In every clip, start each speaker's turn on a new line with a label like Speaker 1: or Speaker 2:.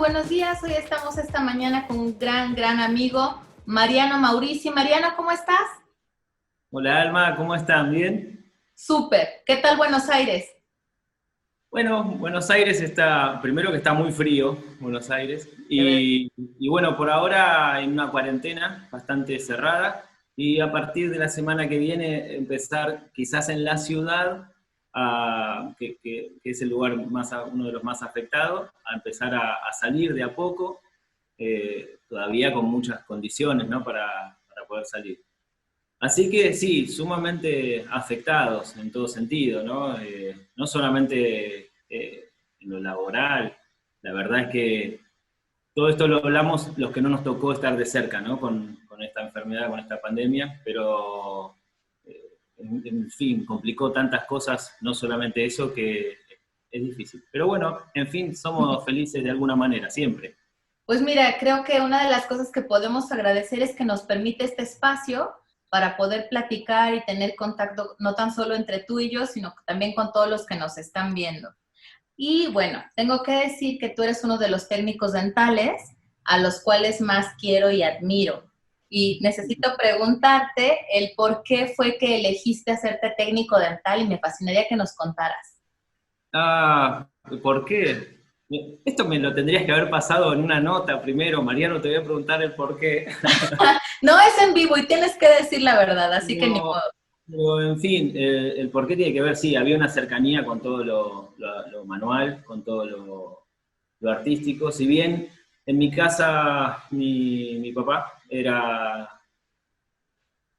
Speaker 1: buenos días. Hoy estamos esta mañana con un gran amigo, Mariano Maurici. Mariano, ¿cómo estás?
Speaker 2: Hola Alma, ¿cómo están? ¿Bien?
Speaker 1: Súper. ¿Qué tal Buenos Aires?
Speaker 2: Bueno, Buenos Aires está, primero que está muy frío, Buenos Aires,
Speaker 1: Debe-
Speaker 2: y bueno, por ahora en una cuarentena bastante cerrada, y a partir de la semana que viene empezar quizás en la ciudad, que es el lugar más, uno de los más afectados, a empezar a salir de a poco, todavía con muchas condiciones, ¿no? Para poder salir. Así que sí, sumamente afectados en todo sentido, ¿no? No solamente en lo laboral, la verdad es que todo esto lo hablamos los que no nos tocó estar de cerca, ¿no? Con esta enfermedad, con esta pandemia, pero en fin, complicó tantas cosas, no solamente eso, que es difícil. Pero bueno, en fin, somos felices de alguna manera, siempre.
Speaker 1: Pues mira, creo que una de las cosas que podemos agradecer es que nos permite este espacio para poder platicar y tener contacto no tan solo entre tú y yo, sino también con todos los que nos están viendo. Y bueno, tengo que decir que tú eres uno de los técnicos dentales a los cuales más quiero y admiro. Y necesito preguntarte el por qué fue que elegiste hacerte técnico dental y me fascinaría que nos contaras.
Speaker 2: Ah, ¿por qué? Esto me lo tendrías que haber pasado en una nota primero, Mariano, te voy a preguntar el por qué.
Speaker 1: No es en vivo y tienes que decir la verdad, así que ni
Speaker 2: No,
Speaker 1: modo.
Speaker 2: pero, en fin, el por qué tiene que ver, sí, había una cercanía con todo lo manual, con todo lo artístico. Si bien en mi casa mi papá era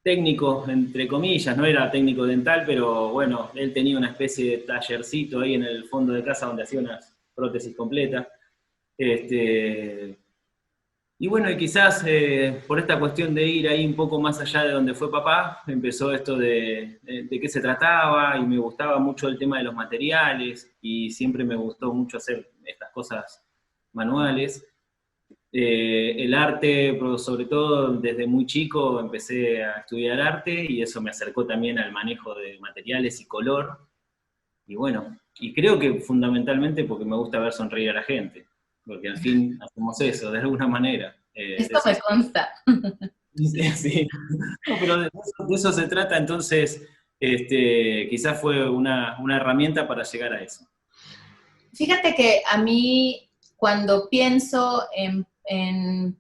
Speaker 2: técnico, entre comillas, no era técnico dental, pero bueno, él tenía una especie de tallercito ahí en el fondo de casa donde hacía unas prótesis completas. Este, y bueno, y quizás por esta cuestión de ir ahí un poco más allá de donde fue papá, empezó esto de qué se trataba y me gustaba mucho el tema de los materiales y siempre me gustó mucho hacer estas cosas manuales. El arte, pero sobre todo desde muy chico empecé a estudiar arte y eso me acercó también al manejo de materiales y color. Y bueno, y creo que fundamentalmente porque me gusta ver sonreír a la gente, porque al fin hacemos eso, de alguna manera. De
Speaker 1: Esto
Speaker 2: eso
Speaker 1: me consta.
Speaker 2: sí. No, pero de eso se trata, entonces quizás fue una herramienta para llegar a eso.
Speaker 1: Fíjate que a mí, cuando pienso en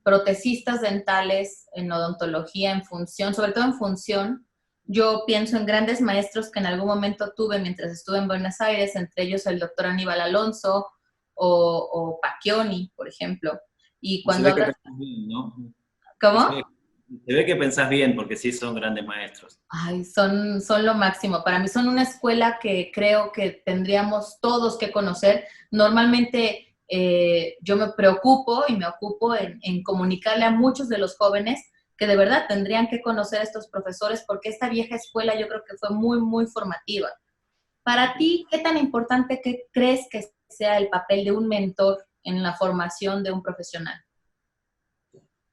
Speaker 1: protecistas dentales, en odontología, en función, sobre todo en función, yo pienso en grandes maestros que en algún momento tuve mientras estuve en Buenos Aires, entre ellos el doctor Aníbal Alonso o Pacchioni, por ejemplo. Y
Speaker 2: Y se
Speaker 1: cuando
Speaker 2: ve que
Speaker 1: hablas,
Speaker 2: pensás bien, ¿no? Y
Speaker 1: ¿cómo?
Speaker 2: se ve que pensás bien, porque sí son grandes maestros.
Speaker 1: Ay, son lo máximo. Para mí son una escuela que creo que tendríamos todos que conocer. Normalmente yo me preocupo y me ocupo en comunicarle a muchos de los jóvenes que de verdad tendrían que conocer a estos profesores porque esta vieja escuela yo creo que fue muy formativa. Para ti, ¿qué tan importante que crees que sea el papel de un mentor en la formación de un profesional?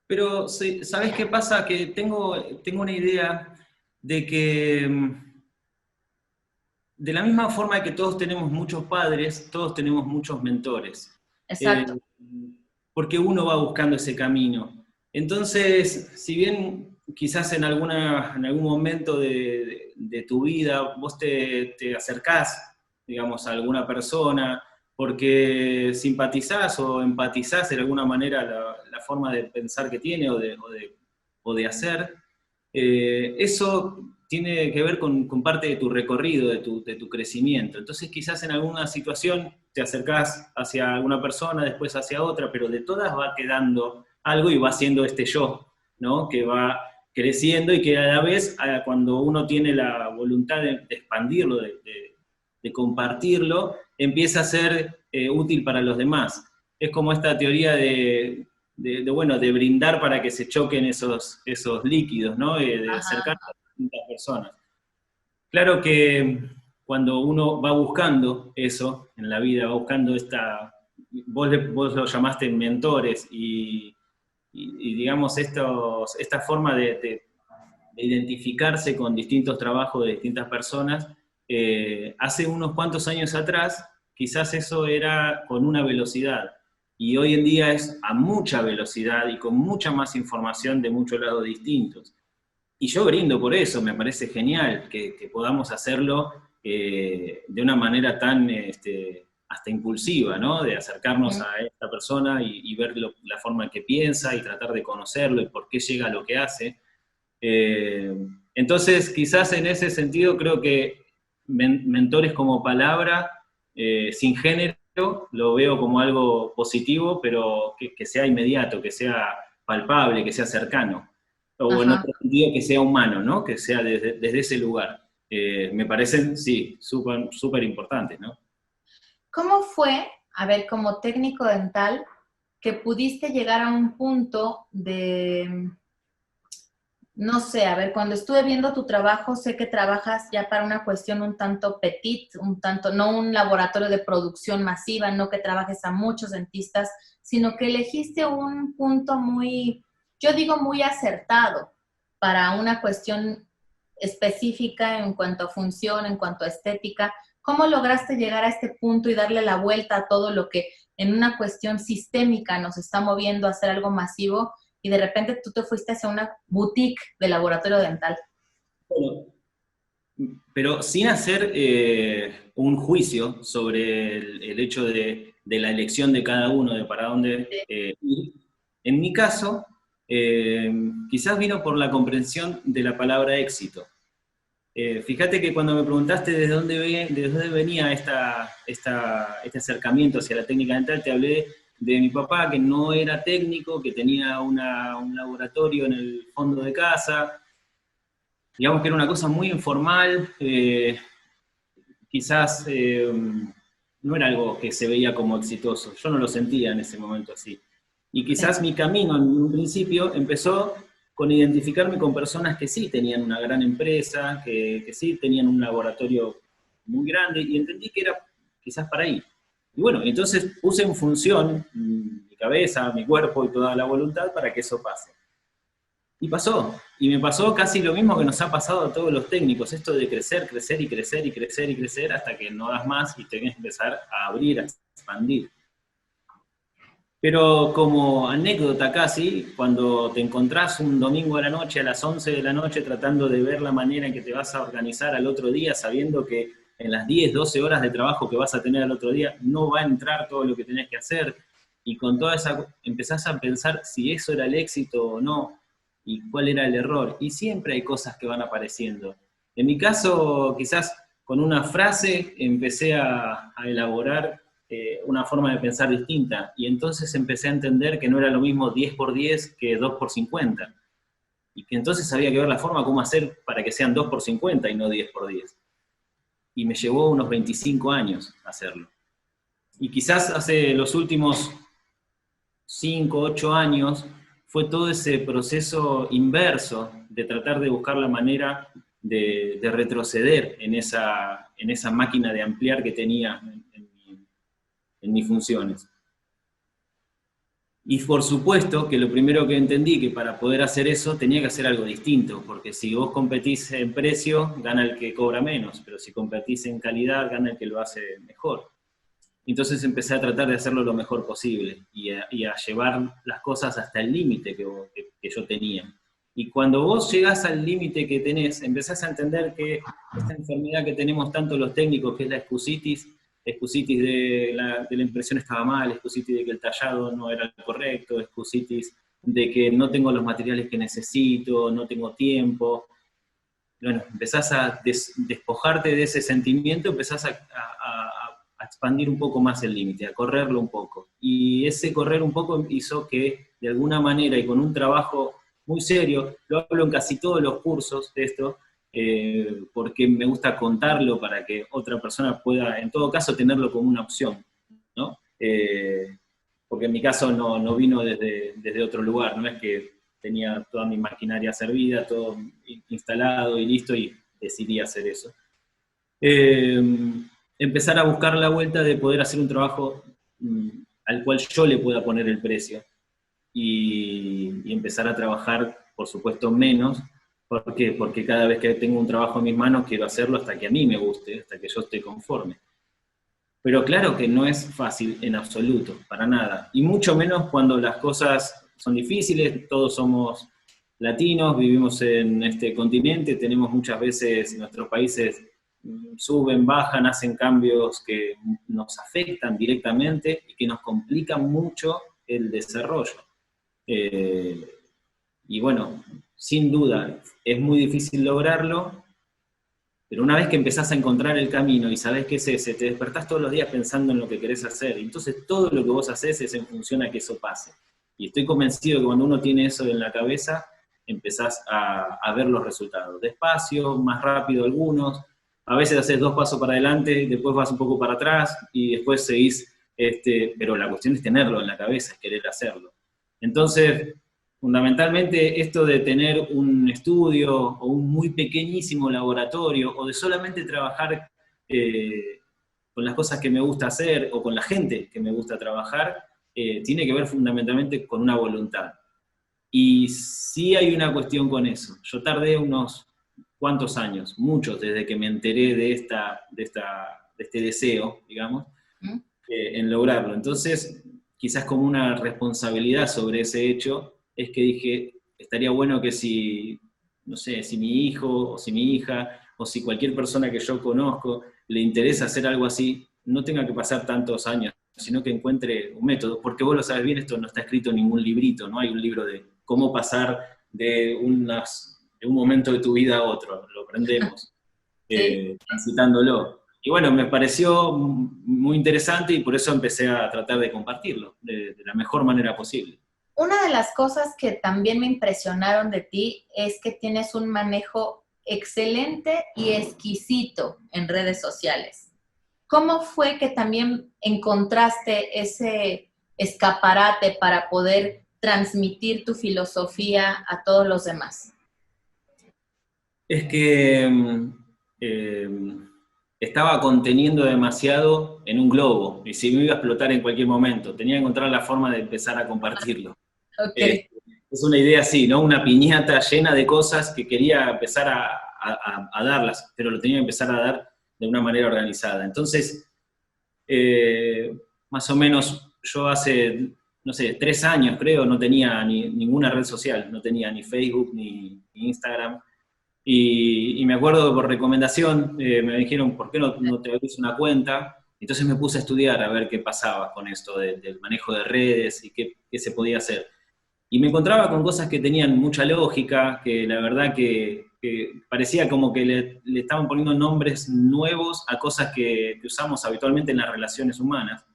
Speaker 2: Pero, ¿sabes qué pasa? Que tengo una idea de que de la misma forma que todos tenemos muchos padres, todos tenemos muchos mentores. Eh,
Speaker 1: Exacto.
Speaker 2: porque uno va buscando ese camino. Entonces, si bien quizás en algún momento de tu vida vos te acercás, digamos, a alguna persona porque simpatizás o empatizás de alguna manera la forma de pensar que tiene o de hacer, eso tiene que ver con parte de tu recorrido, de tu crecimiento. Entonces quizás en alguna situación te acercás hacia alguna persona, después hacia otra, pero de todas va quedando algo y va siendo este yo, ¿no? Que va creciendo y que a la vez, cuando uno tiene la voluntad de expandirlo, de compartirlo, empieza a ser útil para los demás. Es como esta teoría bueno, de brindar para que se choquen esos líquidos, ¿no? De acercar a distintas personas. Claro que cuando uno va buscando eso en la vida, va buscando vos lo llamaste mentores y digamos esta forma de identificarse con distintos trabajos de distintas personas, hace unos cuantos años atrás quizás eso era con una velocidad. Y hoy en día es a mucha velocidad y con mucha más información de muchos lados distintos. Y yo brindo por eso, me parece genial que podamos hacerlo de una manera tan hasta impulsiva, ¿no? De acercarnos a esta persona y ver la forma en que piensa y tratar de conocerlo y por qué llega a lo que hace. Eh, entonces, quizás en ese sentido creo que mentores como palabra, sin género, lo veo como algo positivo, pero que sea inmediato, que sea palpable, que sea cercano. O en
Speaker 1: Ajá.
Speaker 2: otro sentido, que sea humano, ¿no? Que sea desde ese lugar. Me parecen, sí, súper súper importantes, ¿no?
Speaker 1: ¿Cómo fue, a ver, como técnico dental, que pudiste llegar a un punto de, no sé, a ver, cuando estuve viendo tu trabajo, sé que trabajas ya para una cuestión un tanto petit, un tanto, no un laboratorio de producción masiva, no que trabajes a muchos dentistas, sino que elegiste un punto muy, yo digo muy acertado para una cuestión específica en cuanto a función, en cuanto a estética. ¿Cómo lograste llegar a este punto y darle la vuelta a todo lo que en una cuestión sistémica nos está moviendo a hacer algo masivo? Y de repente tú te fuiste hacia una boutique de laboratorio dental.
Speaker 2: Bueno, pero sin hacer un juicio sobre el hecho de la elección de cada uno, de para dónde ir, en mi caso, quizás vino por la comprensión de la palabra éxito. Fíjate que cuando me preguntaste desde dónde venía este acercamiento hacia la técnica dental, te hablé de mi papá, que no era técnico, que tenía un laboratorio en el fondo de casa, digamos que era una cosa muy informal, quizás no era algo que se veía como exitoso, yo no lo sentía en ese momento así. Y
Speaker 1: Sí.
Speaker 2: quizás mi camino en un principio empezó con identificarme con personas que sí tenían una gran empresa, que sí tenían un laboratorio muy grande, y entendí que era quizás para ahí. Y bueno, entonces puse en función mi cabeza, mi cuerpo y toda la voluntad para que eso pase. Y pasó, y me pasó casi lo mismo que nos ha pasado a todos los técnicos, esto de crecer, crecer y crecer y crecer y crecer hasta que no das más y tenés que empezar a abrir, a expandir. Pero como anécdota casi, cuando te encontrás un domingo a la noche, a las 11 de la noche, tratando de ver la manera en que te vas a organizar al otro día, sabiendo que en las 10, 12 horas de trabajo que vas a tener al otro día no va a entrar todo lo que tenés que hacer, y con toda esa, empezás a pensar si eso era el éxito o no, y cuál era el error, y siempre hay cosas que van apareciendo. En mi caso, quizás con una frase empecé a elaborar una forma de pensar distinta. Y entonces empecé a entender que no era lo mismo 10 por 10 que 2 por 50. Y que entonces había que ver la forma cómo hacer para que sean 2 por 50 y no 10 por 10. Y me llevó unos 25 años hacerlo. Y quizás hace los últimos 5, 8 años fue todo ese proceso inverso de tratar de buscar la manera de retroceder en esa máquina de ampliar que tenía en mis funciones. Y por supuesto que lo primero que entendí que para poder hacer eso tenía que hacer algo distinto, porque si vos competís en precio, gana el que cobra menos, pero si competís en calidad, gana el que lo hace mejor. Entonces empecé a tratar de hacerlo lo mejor posible y a llevar las cosas hasta el límite que yo tenía. Y cuando vos llegás al límite que tenés, empezás a entender que esta enfermedad que tenemos tanto los técnicos, que es la excusitis de la impresión estaba mal, excusitis de que el tallado no era el correcto, excusitis de que no tengo los materiales que necesito, no tengo tiempo. Bueno, empezás a despojarte de ese sentimiento, empezás a expandir un poco más el límite, a correrlo un poco. Y ese correr un poco hizo que, de alguna manera, y con un trabajo muy serio, lo hablo en casi todos los cursos de esto, porque me gusta contarlo para que otra persona pueda, en todo caso, tenerlo como una opción, ¿no? Porque en mi caso no vino desde otro lugar, no es que tenía toda mi maquinaria servida, todo instalado y listo, y decidí hacer eso. Eh, Empezar a buscar la vuelta de poder hacer un trabajo al cual yo le pueda poner el precio y empezar a trabajar, por supuesto, menos. ¿Por qué? Porque cada vez que tengo un trabajo en mis manos quiero hacerlo hasta que a mí me guste, hasta que yo esté conforme. Pero claro que no es fácil en absoluto, para nada. Y mucho menos cuando las cosas son difíciles, todos somos latinos, vivimos en este continente, tenemos muchas veces nuestros países suben, bajan, hacen cambios que nos afectan directamente y que nos complican mucho el desarrollo. Eh, y bueno, sin duda, es muy difícil lograrlo, pero una vez que empezás a encontrar el camino y sabés qué es ese, te despertás todos los días pensando en lo que querés hacer. Y entonces todo lo que vos haces es en función a que eso pase. Y estoy convencido que cuando uno tiene eso en la cabeza, empezás a ver los resultados. Despacio, más rápido algunos. A veces haces 2 pasos para adelante, después vas un poco para atrás y después seguís. Pero la cuestión es tenerlo en la cabeza, es querer hacerlo. Entonces, fundamentalmente esto de tener un estudio o un muy pequeñísimo laboratorio o de solamente trabajar con las cosas que me gusta hacer o con la gente que me gusta trabajar, tiene que ver fundamentalmente con una voluntad. Y sí hay una cuestión con eso. Yo tardé unos cuantos años, muchos, desde que me enteré de este deseo, digamos,
Speaker 1: ¿Mm?
Speaker 2: en lograrlo. Entonces, quizás como una responsabilidad sobre ese hecho, es que dije, estaría bueno que si, no sé, si mi hijo o si mi hija o si cualquier persona que yo conozco le interesa hacer algo así, no tenga que pasar tantos años, sino que encuentre un método, porque vos lo sabes bien, esto no está escrito en ningún librito, no hay un libro de cómo pasar de un momento de tu vida a otro, lo aprendemos
Speaker 1: Sí.
Speaker 2: transitándolo. Y bueno, me pareció muy interesante y por eso empecé a tratar de compartirlo de la mejor manera posible.
Speaker 1: Una de las cosas que también me impresionaron de ti es que tienes un manejo excelente y exquisito en redes sociales. ¿Cómo fue que también encontraste ese escaparate para poder transmitir tu filosofía a todos los demás?
Speaker 2: Es que eh, estaba conteniendo demasiado en un globo y si me iba a explotar en cualquier momento, tenía que encontrar la forma de empezar a compartirlo.
Speaker 1: Ok.
Speaker 2: Es una idea así, ¿no? Una piñata llena de cosas que quería empezar a darlas, pero lo tenía que empezar a dar de una manera organizada. Entonces, más o menos yo hace, no sé, 3 años creo, no tenía ninguna red social, no tenía ni Facebook ni Instagram. Y me acuerdo que por recomendación me dijeron, ¿por qué no te abrís una cuenta? Entonces me puse a estudiar a ver qué pasaba con esto del manejo de redes y qué se podía hacer. Y me encontraba con cosas que tenían mucha lógica, que la verdad que parecía como que le estaban poniendo nombres nuevos a cosas que usamos habitualmente en las relaciones humanas.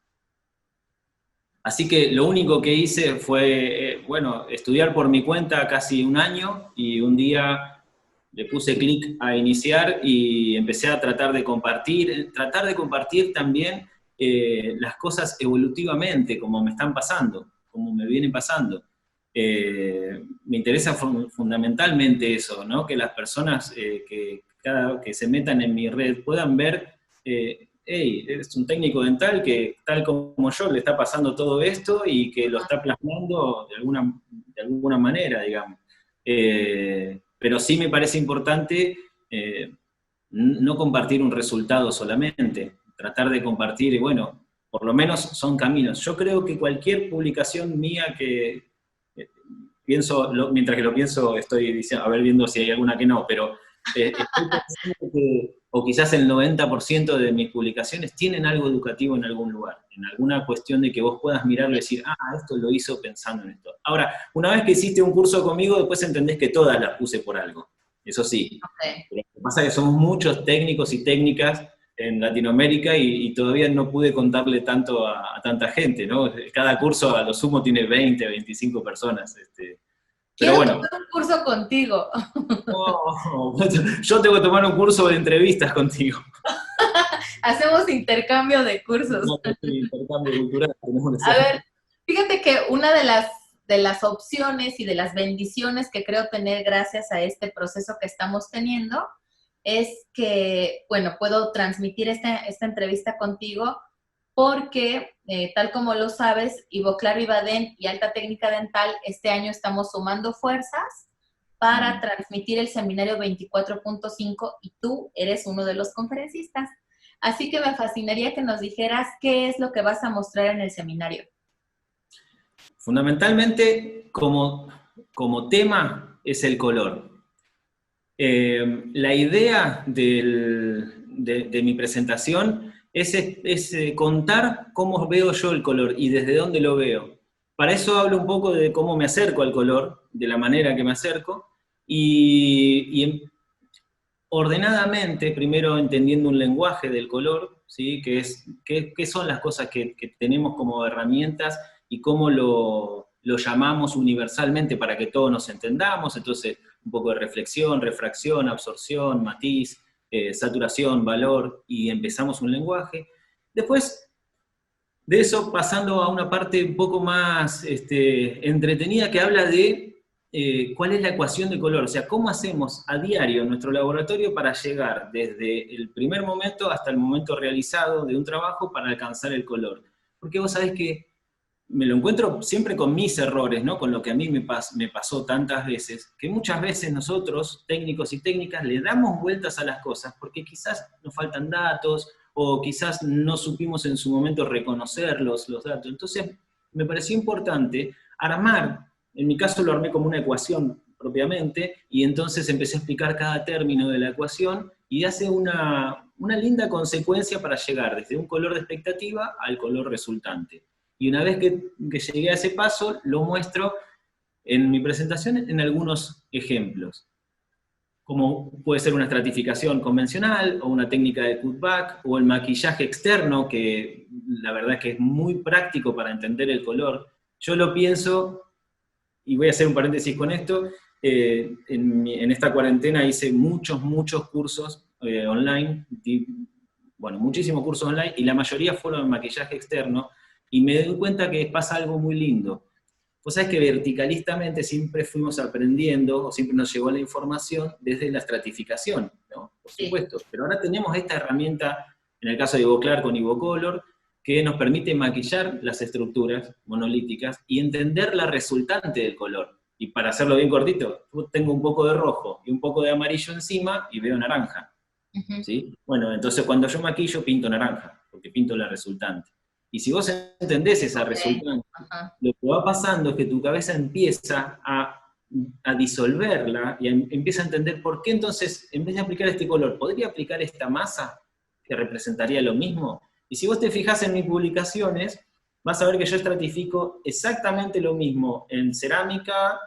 Speaker 2: Así que lo único que hice fue, bueno, estudiar por mi cuenta casi un año y un día le puse clic a iniciar y empecé a tratar de compartir también las cosas evolutivamente, como me están pasando, como me vienen pasando. Me interesa fundamentalmente eso, ¿no? Que las personas que se metan en mi red puedan ver hey, es un técnico dental que tal como yo le está pasando todo esto y que lo está plasmando de alguna manera, digamos. Pero sí me parece importante no compartir un resultado solamente, tratar de compartir, y bueno, por lo menos son caminos. Yo creo que cualquier publicación mía que pienso, mientras que lo pienso, estoy diciendo, a ver, viendo si hay alguna que no, pero estoy pensando que, o quizás el 90% de mis publicaciones tienen algo educativo en algún lugar, en alguna cuestión de que vos puedas mirarlo y decir, esto lo hizo pensando en esto. Ahora, una vez que hiciste un curso conmigo, después entendés que todas las puse por algo, eso sí.
Speaker 1: Okay.
Speaker 2: Pero lo que pasa es que somos muchos técnicos y técnicas en Latinoamérica y todavía no pude contarle tanto a tanta gente, ¿no? Cada curso a lo sumo tiene 20, 25 personas. Pero
Speaker 1: Quiero
Speaker 2: bueno,
Speaker 1: tomar un curso contigo.
Speaker 2: yo tengo que tomar un curso de entrevistas contigo.
Speaker 1: Hacemos intercambio de cursos.
Speaker 2: Intercambio cultural tenemos que
Speaker 1: A
Speaker 2: hacer.
Speaker 1: ver, fíjate que una de las opciones y de las bendiciones que creo tener gracias a este proceso que estamos teniendo es que, bueno, puedo transmitir esta entrevista contigo porque, tal como lo sabes, Ivoclar Vivaden y Alta Técnica Dental, este año estamos sumando fuerzas para transmitir el seminario 24.5 y tú eres uno de los conferencistas. Así que me fascinaría que nos dijeras qué es lo que vas a mostrar en el seminario.
Speaker 2: Fundamentalmente, como tema, es el color. La idea de mi presentación es contar cómo veo yo el color y desde dónde lo veo. Para eso hablo un poco de cómo me acerco al color, de la manera que me acerco, y ordenadamente, primero entendiendo un lenguaje del color, ¿sí? Qué son las cosas que tenemos como herramientas y cómo lo llamamos universalmente para que todos nos entendamos. Entonces, un poco de reflexión, refracción, absorción, matiz, saturación, valor, y empezamos un lenguaje. Después de eso, pasando a una parte un poco más entretenida que habla de cuál es la ecuación de color, o sea, cómo hacemos a diario en nuestro laboratorio para llegar desde el primer momento hasta el momento realizado de un trabajo para alcanzar el color. Porque vos sabés que me lo encuentro siempre con mis errores, ¿no? Con lo que a mí me pasó tantas veces, que muchas veces nosotros, técnicos y técnicas, le damos vueltas a las cosas porque quizás nos faltan datos o quizás no supimos en su momento reconocer los datos. Entonces, me pareció importante armar, en mi caso lo armé como una ecuación propiamente, y entonces empecé a explicar cada término de la ecuación y hace una linda consecuencia para llegar desde un color de expectativa al color resultante. Y una vez que llegué a ese paso, lo muestro en mi presentación en algunos ejemplos, como puede ser una estratificación convencional, o una técnica de cutback, o el maquillaje externo, que la verdad es que es muy práctico para entender el color. Yo lo pienso, y voy a hacer un paréntesis con esto, en esta cuarentena hice muchos cursos online, bueno, muchísimos cursos online, y la mayoría fueron en maquillaje externo, y me doy cuenta que pasa algo muy lindo. Vos sabés que verticalistamente siempre fuimos aprendiendo, o siempre nos llegó la información desde la estratificación, ¿no? Por supuesto. Pero ahora tenemos esta herramienta, en el caso de Ivoclar con Ivocolor, que nos permite maquillar las estructuras monolíticas y entender la resultante del color. Y para hacerlo bien cortito, yo tengo un poco de rojo y un poco de amarillo encima y veo naranja. ¿Sí? Bueno, entonces cuando yo maquillo pinto naranja, porque pinto la resultante. Y si vos entendés esa resultante, lo que va pasando es que tu cabeza empieza a disolverla y empieza a entender por qué entonces, en vez de aplicar este color, ¿podría aplicar esta masa que representaría lo mismo? Y si vos te fijás en mis publicaciones, vas a ver que yo estratifico exactamente lo mismo en cerámica,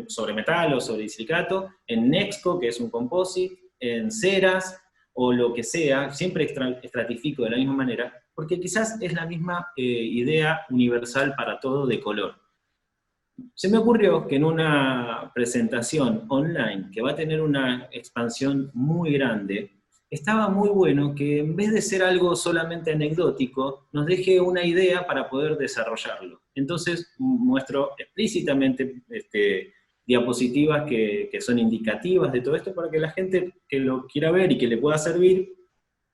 Speaker 2: sobre metal o sobre silicato, en Nexco, que es un composite, en ceras, o lo que sea, siempre estratifico de la misma manera, porque quizás es la misma idea universal para todo de color. Se me ocurrió que en una presentación online, que va a tener una expansión muy grande, estaba muy bueno que en vez de ser algo solamente anecdótico, nos deje una idea para poder desarrollarlo. Entonces muestro explícitamente diapositivas que son indicativas de todo esto para que la gente que lo quiera ver y que le pueda servir,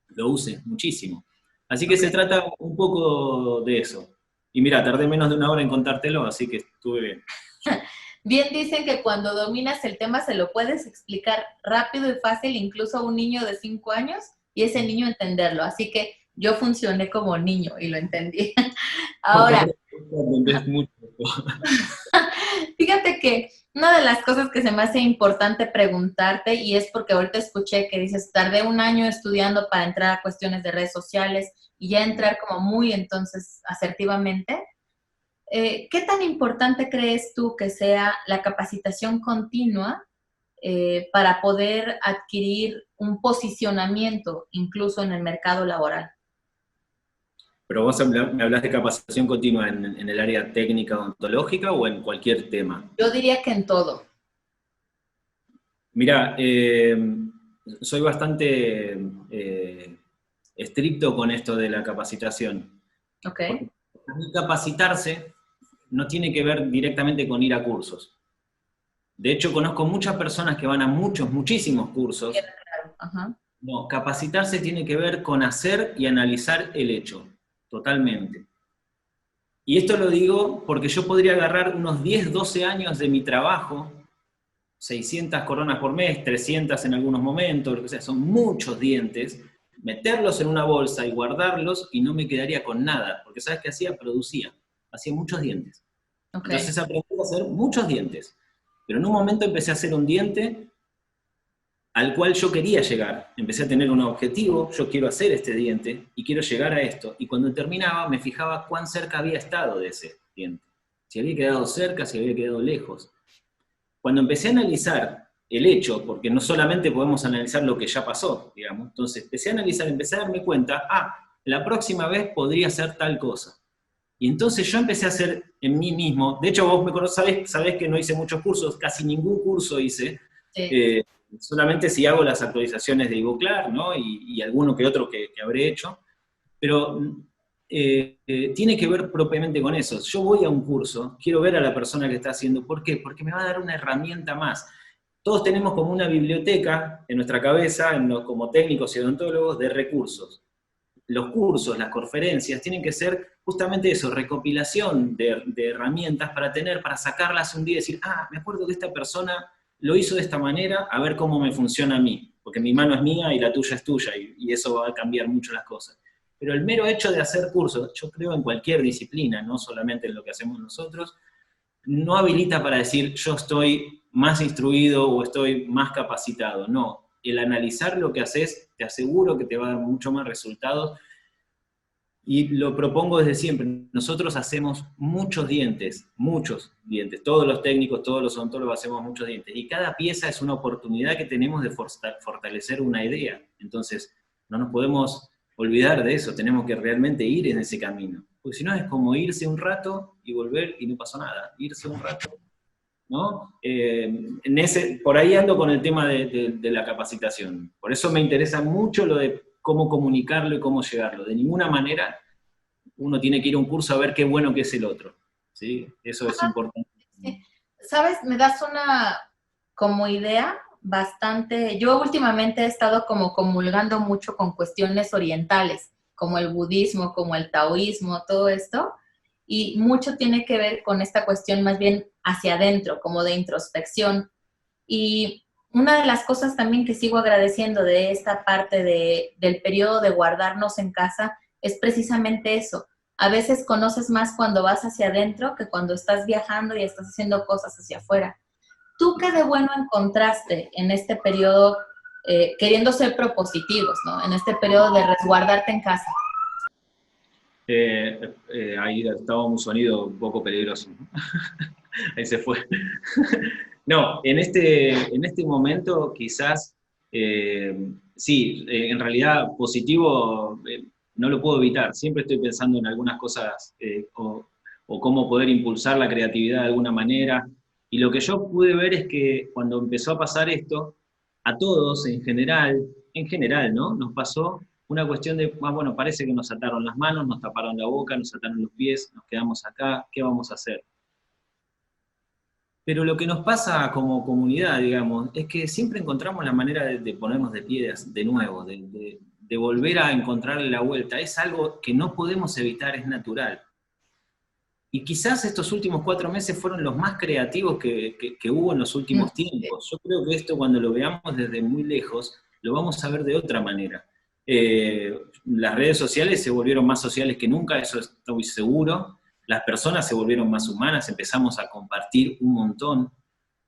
Speaker 2: lo use muchísimo. Así que se trata un poco de eso. Y mira, tardé menos de 1 hora en contártelo, así que estuve bien.
Speaker 1: Bien dicen que cuando dominas el tema se lo puedes explicar rápido y fácil, incluso a un niño de 5 años, y ese niño entenderlo. Así que yo funcioné como niño y lo entendí. Ahora, fíjate que una de las cosas que se me hace importante preguntarte, y es porque ahorita escuché que dices, tardé 1 año estudiando para entrar a cuestiones de redes sociales y ya entrar como muy entonces asertivamente. ¿Qué tan importante crees tú que sea la capacitación continua para poder adquirir un posicionamiento incluso en el mercado laboral?
Speaker 2: Pero vos me hablas de capacitación continua en el área técnica odontológica o en cualquier tema.
Speaker 1: Yo diría que en todo.
Speaker 2: Mira, soy bastante estricto con esto de la capacitación.
Speaker 1: Ok.
Speaker 2: Capacitarse no tiene que ver directamente con ir a cursos. De hecho, conozco muchas personas que van a muchísimos cursos.
Speaker 1: Ajá.
Speaker 2: No, capacitarse tiene que ver con hacer y analizar el hecho, totalmente. Y esto lo digo porque yo podría agarrar unos 10, 12 años de mi trabajo, 600 coronas por mes, 300 en algunos momentos, o sea, son muchos dientes, meterlos en una bolsa y guardarlos y no me quedaría con nada, porque ¿sabes qué hacía? Producía, hacía muchos dientes.
Speaker 1: Okay.
Speaker 2: Entonces aprendí a hacer muchos dientes, pero en un momento empecé a hacer un diente al cual yo quería llegar. Empecé a tener un objetivo, yo quiero hacer este diente y quiero llegar a esto. Y cuando terminaba me fijaba cuán cerca había estado de ese diente. Si había quedado cerca, si había quedado lejos. Cuando empecé a analizar el hecho, porque no solamente podemos analizar lo que ya pasó, digamos, entonces empecé a analizar, empecé a darme cuenta, la próxima vez podría ser tal cosa. Y entonces yo empecé a hacer en mí mismo, de hecho vos me conocés, sabés que no hice muchos cursos, casi ningún curso hice,
Speaker 1: Sí.
Speaker 2: solamente si hago las actualizaciones de Ivoclar, ¿no? Y alguno que otro que habré hecho, pero tiene que ver propiamente con eso. Yo voy a un curso, quiero ver a la persona que está haciendo, ¿por qué? Porque me va a dar una herramienta más. Todos tenemos como una biblioteca en nuestra cabeza, como técnicos y odontólogos, de recursos. Los cursos, las conferencias, tienen que ser justamente eso, recopilación de herramientas para sacarlas un día y decir, me acuerdo que esta persona lo hizo de esta manera, a ver cómo me funciona a mí, porque mi mano es mía y la tuya es tuya, y eso va a cambiar mucho las cosas. Pero el mero hecho de hacer cursos, yo creo en cualquier disciplina, no solamente en lo que hacemos nosotros, no habilita para decir yo estoy más instruido o estoy más capacitado, no. El analizar lo que haces, te aseguro que te va a dar mucho más resultados. Y lo propongo desde siempre. Nosotros hacemos muchos dientes, todos los técnicos, todos los odontólogos hacemos muchos dientes, y cada pieza es una oportunidad que tenemos de fortalecer una idea. Entonces, no nos podemos olvidar de eso, tenemos que realmente ir en ese camino, porque si no es como irse un rato y volver y no pasó nada, irse un rato, ¿no? Por ahí ando con el tema de la capacitación, por eso me interesa mucho lo de cómo comunicarlo y cómo llegarlo. De ninguna manera uno tiene que ir a un curso a ver qué bueno que es el otro, ¿sí? Eso es importante.
Speaker 1: Sí. ¿Sabes? Me das una como idea bastante. Yo últimamente he estado como comulgando mucho con cuestiones orientales, como el budismo, como el taoísmo, todo esto, y mucho tiene que ver con esta cuestión más bien hacia adentro, como de introspección. Y una de las cosas también que sigo agradeciendo de esta parte del periodo de guardarnos en casa es precisamente eso. A veces conoces más cuando vas hacia adentro que cuando estás viajando y estás haciendo cosas hacia afuera. ¿Tú qué de bueno encontraste en este periodo, queriendo ser propositivos, ¿no? En este periodo de resguardarte en casa?
Speaker 2: Ahí estaba un sonido un poco peligroso, ¿no? Ahí se fue. No, en este momento quizás, sí, en realidad positivo no lo puedo evitar, siempre estoy pensando en algunas cosas o cómo poder impulsar la creatividad de alguna manera, y lo que yo pude ver es que cuando empezó a pasar esto, a todos en general, ¿no? Nos pasó una cuestión de, bueno, parece que nos ataron las manos, nos taparon la boca, nos ataron los pies, nos quedamos acá, ¿qué vamos a hacer? Pero lo que nos pasa como comunidad, digamos, es que siempre encontramos la manera de ponernos de pie de nuevo, de volver a encontrarle la vuelta. Es algo que no podemos evitar, es natural. Y quizás estos últimos 4 meses fueron los más creativos que hubo en los últimos tiempos. Yo creo que esto, cuando lo veamos desde muy lejos, lo vamos a ver de otra manera. Las redes sociales se volvieron más sociales que nunca, eso estoy seguro. Las personas se volvieron más humanas, empezamos a compartir un montón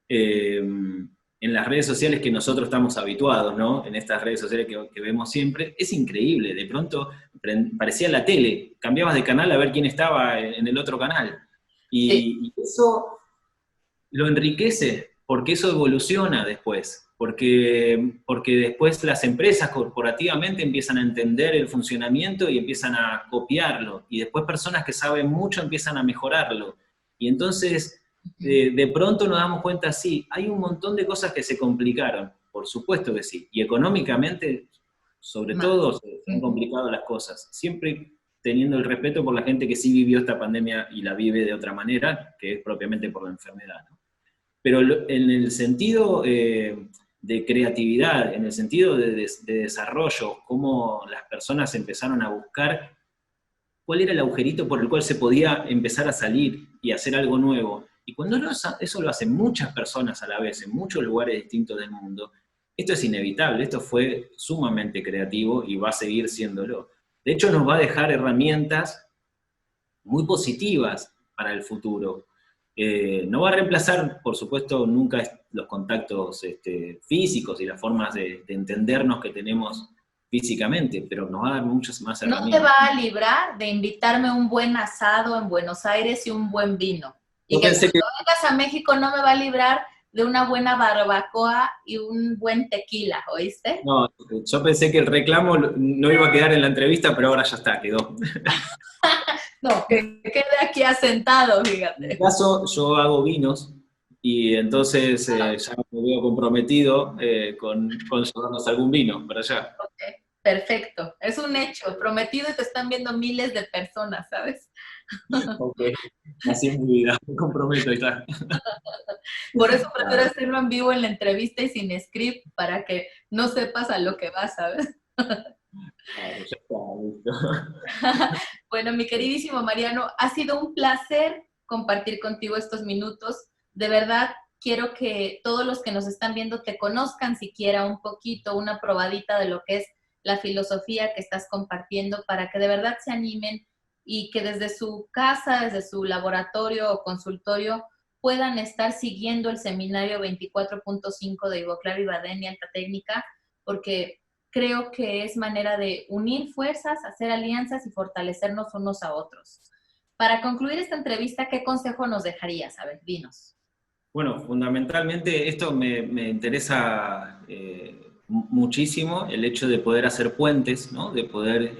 Speaker 2: en las redes sociales que nosotros estamos habituados, ¿no? En estas redes sociales que vemos siempre. Es increíble, de pronto parecía la tele, cambiabas de canal a ver quién estaba en el otro canal. Y eso lo enriquece, porque eso evoluciona después, porque después las empresas corporativamente empiezan a entender el funcionamiento y empiezan a copiarlo, y después personas que saben mucho empiezan a mejorarlo, y entonces de pronto nos damos cuenta, sí, hay un montón de cosas que se complicaron, por supuesto que sí, y económicamente, sobre todo, se han complicado las cosas, siempre teniendo el respeto por la gente que sí vivió esta pandemia y la vive de otra manera, que es propiamente por la enfermedad, ¿no? Pero en el sentido de creatividad, en el sentido de desarrollo, cómo las personas empezaron a buscar cuál era el agujerito por el cual se podía empezar a salir y hacer algo nuevo. Y cuando eso lo hacen muchas personas a la vez, en muchos lugares distintos del mundo, esto es inevitable, esto fue sumamente creativo y va a seguir siéndolo. De hecho, nos va a dejar herramientas muy positivas para el futuro. No va a reemplazar, por supuesto, nunca los contactos físicos y las formas de entendernos que tenemos físicamente, pero nos va a dar muchas más
Speaker 1: No
Speaker 2: herramientas.
Speaker 1: te va a librar de invitarme a un buen asado en Buenos Aires y un buen vino. Y
Speaker 2: Yo
Speaker 1: que
Speaker 2: pensé que
Speaker 1: cuando vengas a México no me va a librar de una buena barbacoa y un buen tequila, ¿oíste?
Speaker 2: no, yo pensé que el reclamo no iba a quedar en la entrevista, pero ahora ya está, quedó.
Speaker 1: No, que quede aquí asentado,
Speaker 2: En mi
Speaker 1: fíjate.
Speaker 2: caso, yo hago vinos y entonces ya me veo comprometido con llevarnos algún vino para allá.
Speaker 1: Ok, perfecto. Es un hecho, prometido y te están viendo miles de personas, ¿sabes?
Speaker 2: Ok, así es mi vida, me comprometo, ahí está.
Speaker 1: Por eso prefiero
Speaker 2: Claro,
Speaker 1: hacerlo en vivo en la entrevista y sin script para que no sepas a lo que vas, ¿sabes?
Speaker 2: claro, ya está, listo.
Speaker 1: Bueno, mi queridísimo Mariano, ha sido un placer compartir contigo estos minutos. De verdad, quiero que todos los que nos están viendo te conozcan siquiera un poquito, una probadita de lo que es la filosofía que estás compartiendo para que de verdad se animen y que desde su casa, desde su laboratorio o consultorio puedan estar siguiendo el seminario 24.5 de Ivoclar y Badén y Alta Técnica, porque creo que es manera de unir fuerzas, hacer alianzas y fortalecernos unos a otros. Para concluir esta entrevista, ¿qué consejo nos dejarías? A ver, dinos.
Speaker 2: Bueno, fundamentalmente esto me interesa muchísimo, el hecho de poder hacer puentes, ¿no? De poder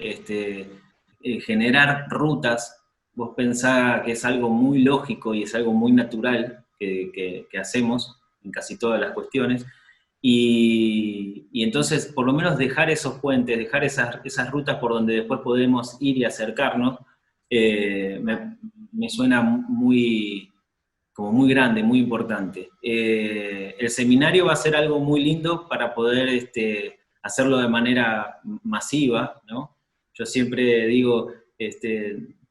Speaker 2: generar rutas. Vos pensás que es algo muy lógico y es algo muy natural que hacemos en casi todas las cuestiones, y entonces por lo menos dejar esos puentes, dejar esas rutas por donde después podemos ir y acercarnos, me suena muy como muy grande, muy importante. El seminario va a ser algo muy lindo para poder hacerlo de manera masiva, ¿no? Yo siempre digo,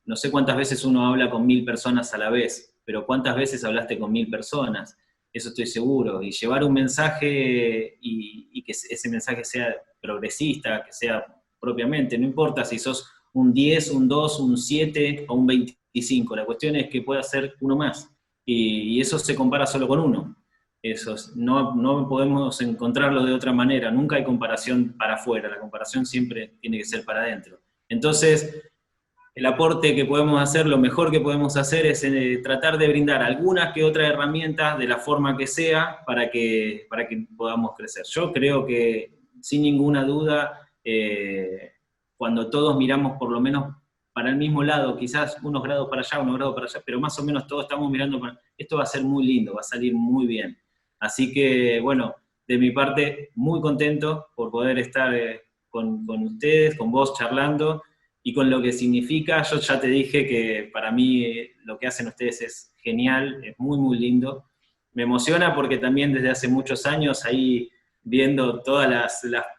Speaker 2: no sé cuántas veces uno habla con 1000 personas a la vez, pero cuántas veces hablaste con 1000 personas, eso estoy seguro, y llevar un mensaje y que ese mensaje sea progresista, que sea propiamente, no importa si sos un 10, un 2, un 7 o un 25, la cuestión es que pueda ser uno más. Y eso se compara solo con uno. No podemos encontrarlo de otra manera, nunca hay comparación para afuera, la comparación siempre tiene que ser para adentro. Entonces, el aporte que podemos hacer, lo mejor que podemos hacer es tratar de brindar algunas que otras herramientas de la forma que sea para que podamos crecer. Yo creo que, sin ninguna duda, cuando todos miramos por lo menos para el mismo lado, quizás unos grados para allá, unos grados para allá, pero más o menos todos estamos mirando para... Esto va a ser muy lindo, va a salir muy bien. Así que, bueno, de mi parte, muy contento por poder estar con ustedes, con vos charlando, y con lo que significa. Yo ya te dije que para mí lo que hacen ustedes es genial, es muy, muy lindo. Me emociona porque también desde hace muchos años ahí viendo todas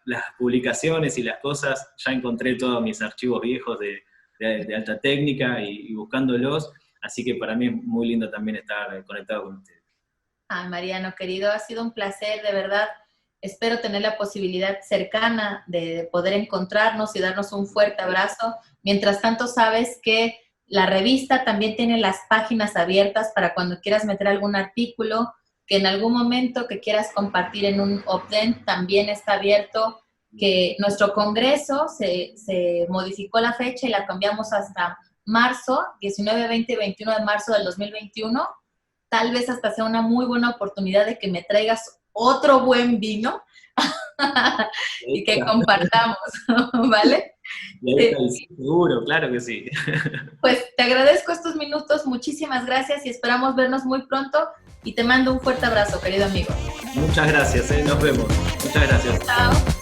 Speaker 2: las publicaciones y las cosas, ya encontré todos mis archivos viejos de alta técnica y buscándolos, así que para mí es muy lindo también estar conectado con ustedes.
Speaker 1: Ay, Mariano, querido, ha sido un placer, de verdad. Espero tener la posibilidad cercana de poder encontrarnos y darnos un fuerte abrazo. Mientras tanto, sabes que la revista también tiene las páginas abiertas para cuando quieras meter algún artículo, que en algún momento que quieras compartir en un opt-in también está abierto, que nuestro congreso se modificó la fecha y la cambiamos hasta marzo, 19, 20 y 21 de marzo del 2021. Tal vez hasta sea una muy buena oportunidad de que me traigas otro buen vino y que compartamos, ¿vale?
Speaker 2: Y ahí está el seguro, claro que sí.
Speaker 1: Pues te agradezco estos minutos, muchísimas gracias y esperamos vernos muy pronto y te mando un fuerte abrazo, querido amigo.
Speaker 2: Muchas gracias, nos vemos. Muchas gracias.
Speaker 1: Chao.